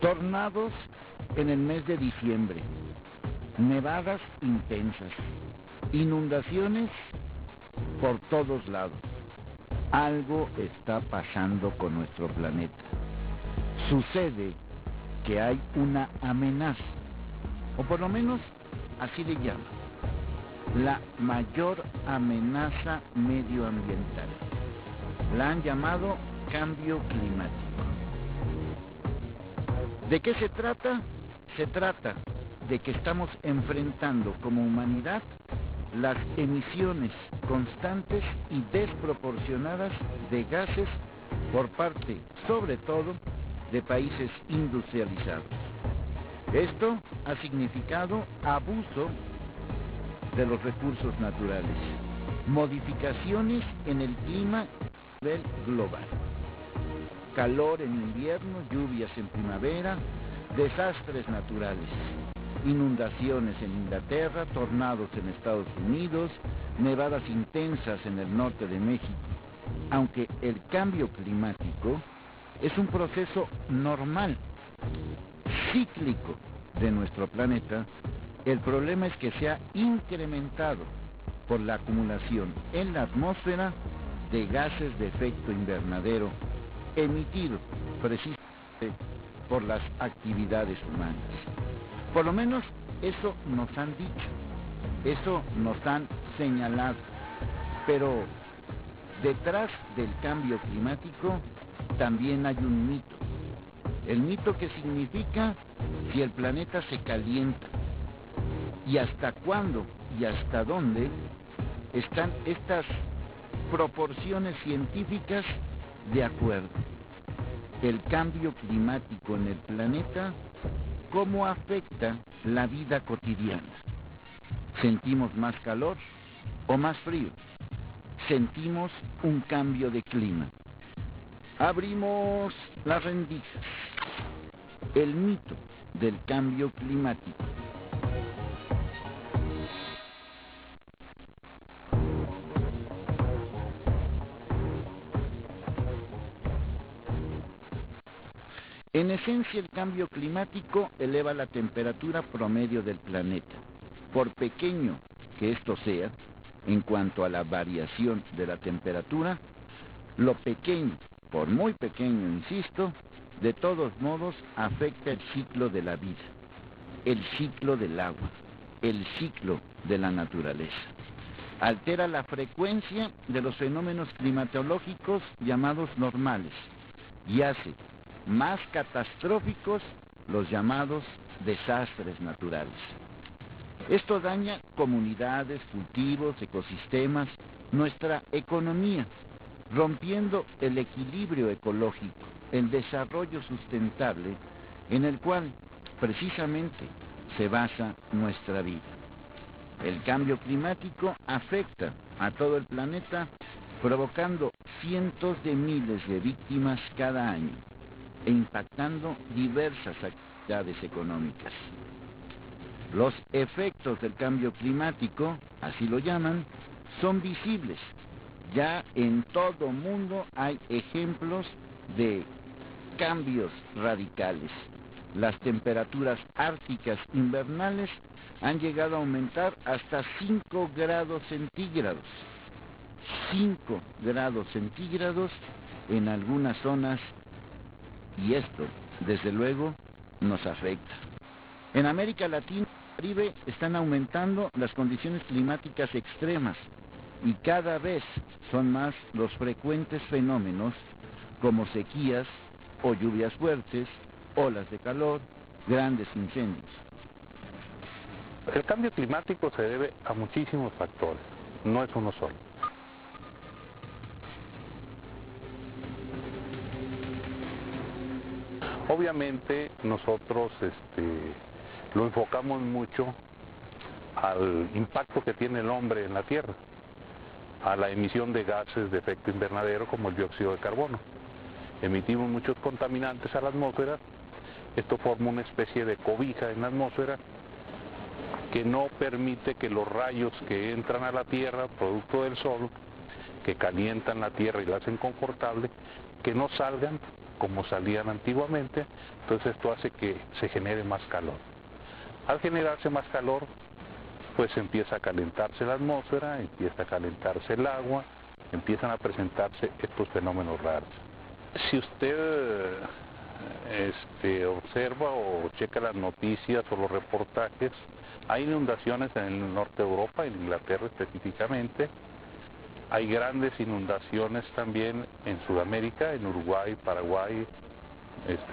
Tornados en el mes de diciembre, nevadas intensas, inundaciones por todos lados. Algo está pasando con nuestro planeta. Sucede que hay una amenaza, o por lo menos así le llaman, la mayor amenaza medioambiental. La han llamado cambio climático. ¿De qué se trata? Se trata de que estamos enfrentando como humanidad las emisiones constantes y desproporcionadas de gases por parte, sobre todo, de países industrializados. Esto ha significado abuso de los recursos naturales, modificaciones en el clima a nivel global, calor en invierno, lluvias en primavera, desastres naturales, inundaciones en Inglaterra, tornados en Estados Unidos, nevadas intensas en el norte de México. Aunque el cambio climático es un proceso normal, cíclico de nuestro planeta, el problema es que se ha incrementado por la acumulación en la atmósfera de gases de efecto invernadero emitidos precisamente por las actividades humanas. Por lo menos eso nos han dicho, eso nos han señalado, pero detrás del cambio climático también hay un mito. El mito que significa si el planeta se calienta y hasta cuándo y hasta dónde están estas proporciones científicas de acuerdo. El cambio climático en el planeta, ¿cómo afecta la vida cotidiana? ¿Sentimos más calor o más frío? ¿Sentimos un cambio de clima? Abrimos las rendijas. El mito del cambio climático. En esencia, el cambio climático eleva la temperatura promedio del planeta. Por pequeño que esto sea, en cuanto a la variación de la temperatura, lo pequeño, por muy pequeño, insisto, de todos modos afecta el ciclo de la vida, el ciclo del agua, el ciclo de la naturaleza. Altera la frecuencia de los fenómenos climatológicos llamados normales y hace más catastróficos los llamados desastres naturales. Esto daña comunidades, cultivos, ecosistemas, nuestra economía, rompiendo el equilibrio ecológico, el desarrollo sustentable en el cual precisamente se basa nuestra vida. El cambio climático afecta a todo el planeta, provocando cientos de miles de víctimas cada año e impactando diversas actividades económicas. Los efectos del cambio climático, así lo llaman, son visibles. Ya en todo mundo hay ejemplos de cambios radicales. Las temperaturas árticas invernales han llegado a aumentar hasta 5 grados centígrados. 5 grados centígrados en algunas zonas, y esto, desde luego, nos afecta. En América Latina y Caribe están aumentando las condiciones climáticas extremas y cada vez son más los frecuentes fenómenos como sequías o lluvias fuertes, olas de calor, grandes incendios. El cambio climático se debe a muchísimos factores, no es uno solo. Obviamente nosotros lo enfocamos mucho al impacto que tiene el hombre en la Tierra, a la emisión de gases de efecto invernadero como el dióxido de carbono. Emitimos muchos contaminantes a la atmósfera, esto forma una especie de cobija en la atmósfera que no permite que los rayos que entran a la Tierra, producto del Sol, que calientan la Tierra y la hacen confortable, que no salgan como salían antiguamente, entonces esto hace que se genere más calor. Al generarse más calor, pues empieza a calentarse la atmósfera, empieza a calentarse el agua, empiezan a presentarse estos fenómenos raros. Si usted observa o checa las noticias o los reportajes, hay inundaciones en el norte de Europa, en Inglaterra específicamente, hay grandes inundaciones también en Sudamérica, en Uruguay, Paraguay,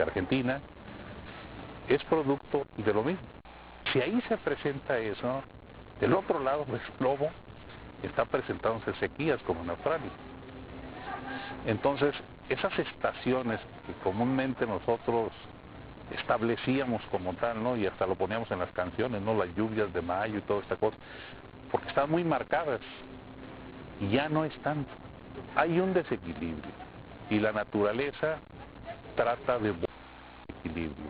Argentina. Es producto de lo mismo. Si ahí se presenta eso, del otro lado del globo está presentándose sequías como en Australia. Entonces, esas estaciones que comúnmente nosotros establecíamos como tal, ¿no? Y hasta lo poníamos en las canciones, ¿no? Las lluvias de mayo y toda esta cosa, porque están muy marcadas y ya no están. Hay un desequilibrio y la naturaleza trata de buscar equilibrio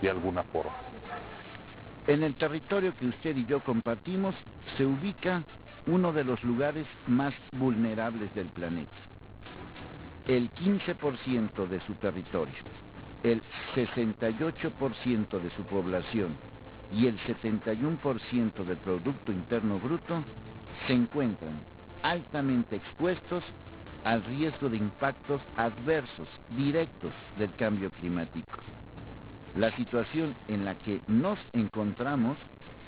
de alguna forma. En el territorio que usted y yo compartimos se ubica uno de los lugares más vulnerables del planeta. El 15% de su territorio, el 68% de su población y el 71% del Producto Interno Bruto se encuentran altamente expuestos al riesgo de impactos adversos directos del cambio climático. La situación en la que nos encontramos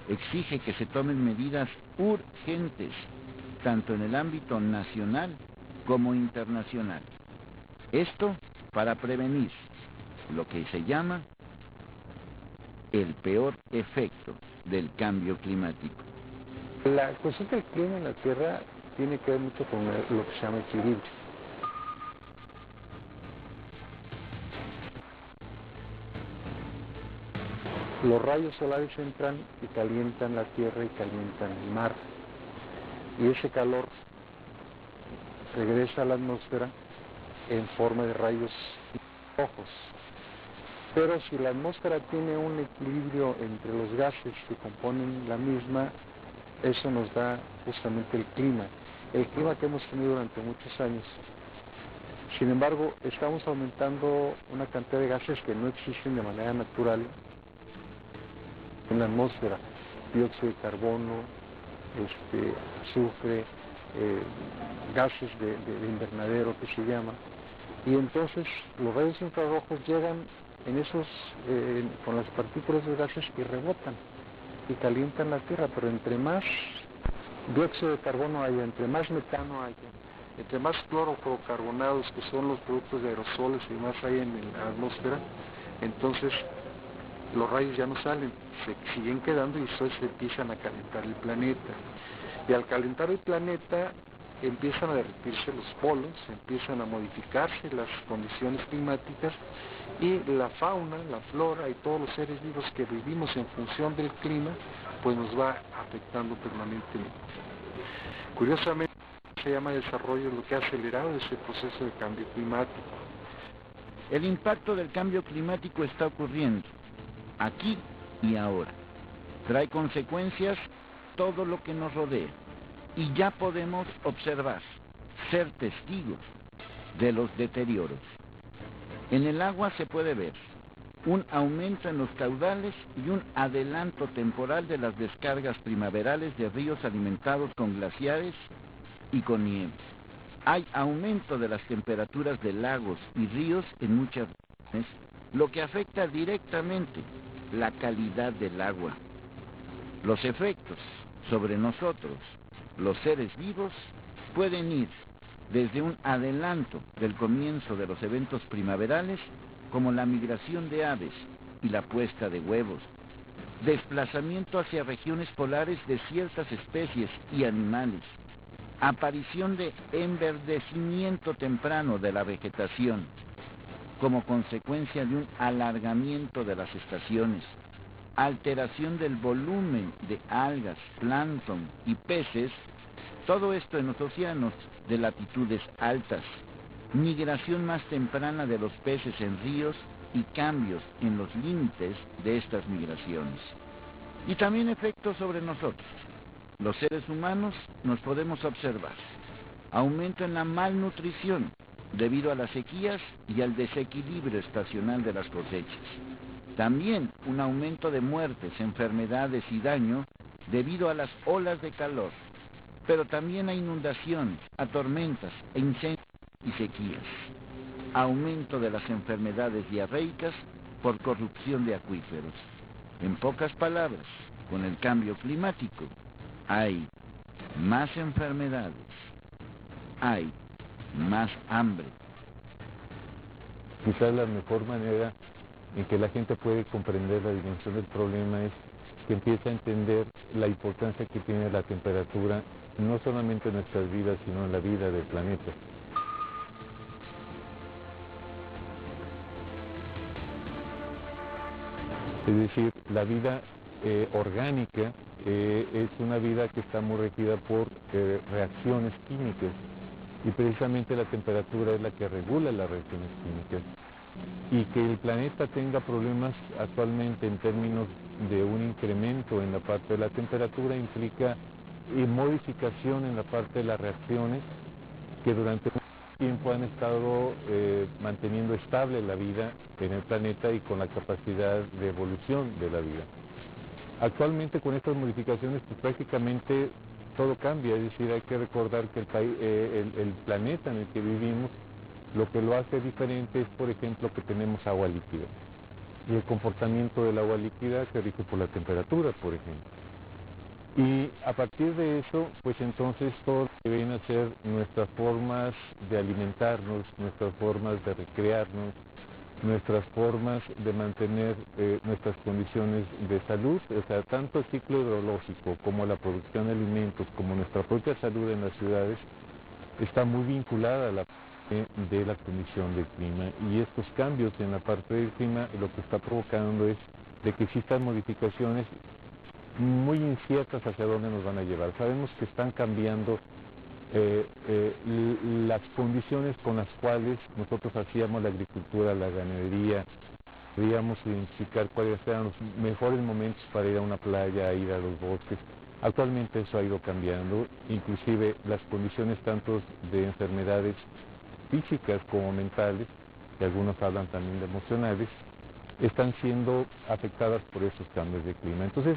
exige que se tomen medidas urgentes, tanto en el ámbito nacional como internacional. Esto para prevenir lo que se llama el peor efecto del cambio climático. La cuestión del clima en la Tierra tiene que ver mucho con lo que se llama equilibrio. Los rayos solares entran y calientan la Tierra y calientan el mar. Y ese calor regresa a la atmósfera en forma de rayos rojos. Pero si la atmósfera tiene un equilibrio entre los gases que componen la misma, eso nos da justamente el clima que hemos tenido durante muchos años. Sin embargo, estamos aumentando una cantidad de gases que no existen de manera natural en la atmósfera: dióxido de carbono, azufre, gases de invernadero que se llama. Y entonces los rayos infrarrojos llegan con las partículas de gases y rebotan y calientan la Tierra, pero entre más dióxido de carbono haya, entre más metano haya, entre más clorofluorocarbonados, que son los productos de aerosoles y más hay en la atmósfera, entonces los rayos ya no salen, se siguen quedando y entonces se empiezan a calentar el planeta. Y al calentar el planeta empiezan a derretirse los polos, empiezan a modificarse las condiciones climáticas y la fauna, la flora y todos los seres vivos que vivimos en función del clima, pues nos va afectando permanentemente. Curiosamente, se llama desarrollo lo que ha acelerado ese proceso de cambio climático. El impacto del cambio climático está ocurriendo aquí y ahora. Trae consecuencias todo lo que nos rodea y ya podemos observar, ser testigos de los deterioros. En el agua se puede ver un aumento en los caudales y un adelanto temporal de las descargas primaverales de ríos alimentados con glaciares y con nieve. Hay aumento de las temperaturas de lagos y ríos en muchas regiones, lo que afecta directamente la calidad del agua. Los efectos sobre nosotros, los seres vivos, pueden ir desde un adelanto del comienzo de los eventos primaverales, como la migración de aves y la puesta de huevos, desplazamiento hacia regiones polares de ciertas especies y animales, aparición de enverdecimiento temprano de la vegetación, como consecuencia de un alargamiento de las estaciones, alteración del volumen de algas, plancton y peces, todo esto en los océanos de latitudes altas, migración más temprana de los peces en ríos y cambios en los límites de estas migraciones. Y también efectos sobre nosotros. Los seres humanos nos podemos observar. Aumento en la malnutrición debido a las sequías y al desequilibrio estacional de las cosechas. También un aumento de muertes, enfermedades y daño debido a las olas de calor, pero también a inundaciones, a tormentas, a incendios y sequías. Aumento de las enfermedades diarreicas por corrupción de acuíferos. En pocas palabras, con el cambio climático hay más enfermedades, hay más hambre. Quizás la mejor manera en que la gente puede comprender la dimensión del problema es que empiece a entender la importancia que tiene la temperatura, no solamente en nuestras vidas, sino en la vida del planeta. Es decir, la vida orgánica es una vida que está muy regida por reacciones químicas, y precisamente la temperatura es la que regula las reacciones químicas. Y que el planeta tenga problemas actualmente en términos de un incremento en la parte de la temperatura implica modificación en la parte de las reacciones que durante un tiempo han estado manteniendo estable la vida en el planeta y con la capacidad de evolución de la vida. Actualmente con estas modificaciones pues prácticamente todo cambia, es decir, hay que recordar que el planeta en el que vivimos, lo que lo hace diferente es, por ejemplo, que tenemos agua líquida. Y el comportamiento del agua líquida se rige por la temperatura, por ejemplo. Y a partir de eso, pues entonces todo lo que viene a ser nuestras formas de alimentarnos, nuestras formas de recrearnos, nuestras formas de mantener nuestras condiciones de salud, o sea, tanto el ciclo hidrológico como la producción de alimentos, como nuestra propia salud en las ciudades, está muy vinculada a la parte de la condición del clima. Y estos cambios en la parte del clima lo que está provocando es de que existan modificaciones muy inciertas hacia dónde nos van a llevar. Sabemos que están cambiando las condiciones con las cuales nosotros hacíamos la agricultura, la ganadería, podíamos identificar cuáles eran los mejores momentos para ir a una playa, ir a los bosques. Actualmente eso ha ido cambiando, inclusive las condiciones tanto de enfermedades físicas como mentales, y algunos hablan también de emocionales, están siendo afectadas por esos cambios de clima. Entonces,